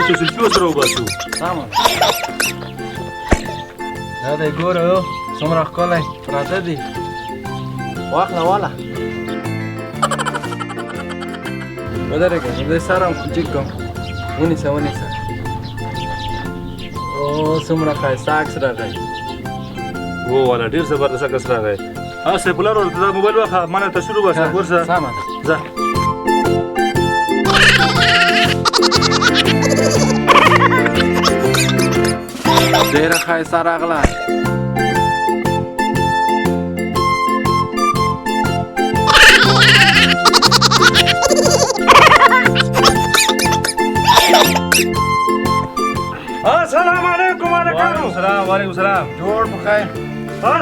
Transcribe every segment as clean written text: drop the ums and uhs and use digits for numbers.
چې سلفي سره وباسو. سمه دا دی ګوره څومره ښکلی پراته دي. واخله واله ودرېږه زه دې سر هم ټیټ کړم. ونیسه ونیسه. او څومره ښایسته عکس راغی. هو والا ډېر زبردست عکس راغی. سیف الله ورته دا موبایل واخله ما نه تصویر وباسه ورسه. سمه ده ځه. ډېره ښایسته راغله. السلام علیکم هلکانو. وعلیکم السلام. جوړ په خیر.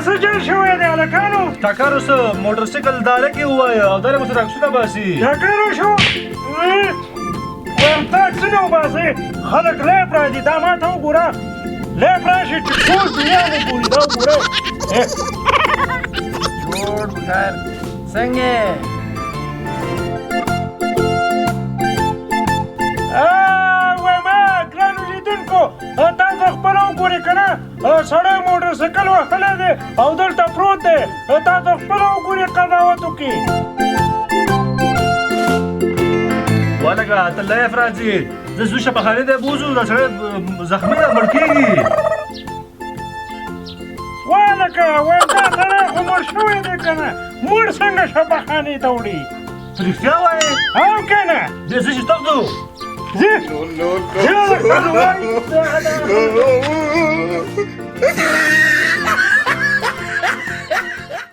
څه جوړ شوی دی هلکانو؟ ټکر اوس موټرسایکل داله کې ووایه او دله مو سره عکسونه باسي. ټکر وشو؟ ورته عکسونه وباسئ. خلک لیف راځي. دا ما ته وګوره. لیف راشي چې ټول دنیا وګوري. دا وګورئ. جوړ په خیر. څنګه یې؟ تاسو خپله وګورئ که نه سړی موټرسایکل وهلی دی او دلته پروت دی. تاسو خپله وګورئ قضاوت وکړي. والګه ته لیف راځي. زه زو شفاخانې دی بوځو دا سړی زخمي ده مړ کېږي. والکه وایم دا سړی خو مړ شوی دی که نه. مړ څنګه شفاخانې ته وړي؟ رښتیا وایې؟ او که نه بیا زه چې تاخدو ځي